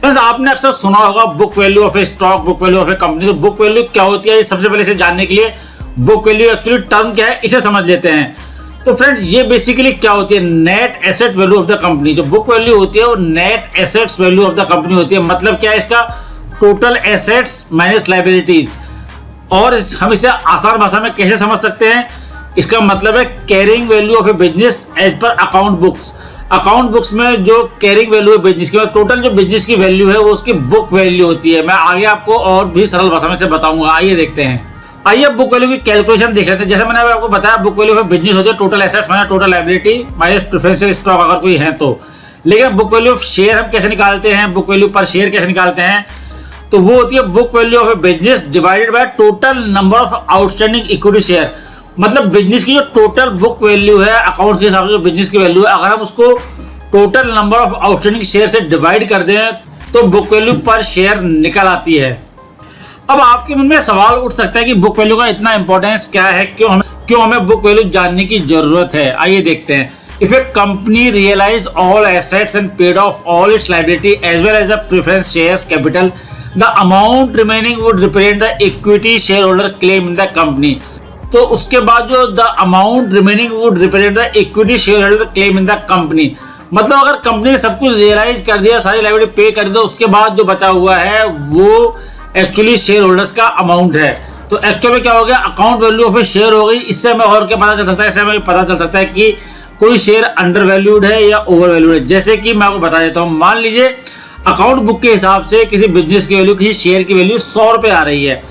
Friends, आपने अक्सर सुना होगा book value of A stock, book value of A company. तो बुक वैल्यू क्या होती है, सबसे पहले इसे जानने के लिए बुक वैल्यू एक्चुअली टर्म क्या है इसे समझ लेते हैं। तो फ्रेंड्स, ये बेसिकली क्या होती है, net asset value of the company. जो बुक वैल्यू होती है वो net assets value of the company होती है। मतलब क्या है इसका, टोटल एसेट्स माइनस लायबिलिटीज। और हम इसे आसान भाषा में कैसे समझ सकते हैं, इसका मतलब है carrying value of a business as per account books. Account books में जो कैरिंग वैल्यू है बिजनेस की, टोटल जो बिजनेस की वैल्यू है वो उसकी बुक वैल्यू होती है। मैं आगे आपको और भी सरल भाषा में से बताऊंगा। आइए देखते हैं। आइए बुक वैल्यू की कैलकुलेशन देख लेते हैं। जैसे मैंने आपको बताया, बुक वैल्यू ऑफ बिजनेस होती है total assets minus total liability minus preferential stock अगर कोई है तो। लेकिन बुक वैल्यू ऑफ शेयर हम कैसे निकालते हैं, बुक वैल्यू पर शेयर कैसे निकालते हैं, तो वो होती है book value of a business divided by total number of outstanding equity share. मतलब बिजनेस की जो टोटल बुक वैल्यू है अकाउंट के हिसाब से, जो बिजनेस की वैल्यू है, अगर हम उसको total number of outstanding share से डिवाइड कर दें तो बुक वैल्यू पर शेयर निकल आती है। अब आपके मन में सवाल उठ सकता है कि बुक वैल्यू का इतना इंपॉर्टेंस क्या है, क्यों हमें बुक वैल्यू जानने की जरूरत है। आइए देखते हैं। If a company realize all assets and paid off all its liability as well as the preference shares capital, the amount remaining would represent the equity share holder claim in the company. तो उसके बाद जो the amount remaining would represent the equity share holder claim in the company, मतलब अगर company ने सब कुछ realise कर दिया, सारी लायबिलिटी पे कर दिया, उसके बाद जो बचा हुआ है वो एक्चुअली शेयर होल्डर्स का अमाउंट है। तो एक्चुअल में क्या हो गया, account value of A share हो गई। इससे हमें और क्या पता चल सकता है, इससे हमें पता चल सकता है कि कोई शेयर अंडर वैल्यूड है या ओवर वैल्यूड है। जैसे कि मैं आपको बता देता हूँ, मान लीजिए अकाउंट बुक के हिसाब से किसी बिजनेस की वैल्यू, किसी शेयर की वैल्यू 100 रुपये आ रही है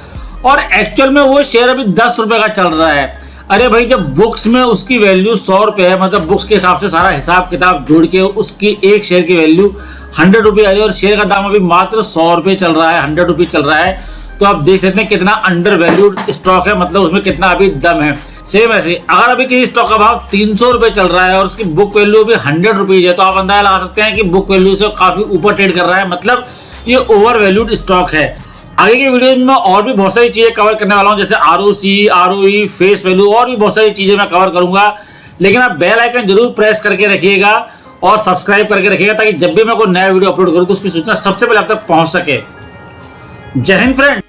और एक्चुअल में वो शेयर अभी 10 रुपये का चल रहा है। अरे भाई, जब बुक्स में उसकी वैल्यू 100 रुपये है, मतलब बुक्स के हिसाब से सारा हिसाब किताब जोड़ के उसकी एक शेयर की वैल्यू 100 रुपये आ रही है और शेयर का दाम अभी मात्र 100 रुपये चल रहा है, 100 रुपये चल रहा है। तो आप देख सकते हैं कितना अंडर वैल्यूड स्टॉक है, मतलब उसमें कितना अभी दम है। सेम ऐसे अगर अभी किसी स्टॉक का भाव 300 रुपये चल रहा है और उसकी बुक वैल्यू अभी 100 रुपीज है, तो आप अंदाजा लगा सकते हैं कि बुक वैल्यू से काफी ऊपर ट्रेड कर रहा है, मतलब ये ओवर वैल्यूड स्टॉक है। आगे के वीडियो में मैं और भी बहुत सारी चीजें कवर करने वाला हूं, जैसे ROC, ROE, फेस वैल्यू और भी बहुत सारी चीजें मैं कवर करूंगा। लेकिन आप बेल आइकन जरूर प्रेस करके रखिएगा और सब्सक्राइब करके रखिएगा, ताकि जब भी मैं कोई नया वीडियो अपलोड करूं तो उसकी सूचना सबसे पहले आप तक पहुंच सके। जय हिंद फ्रेंड।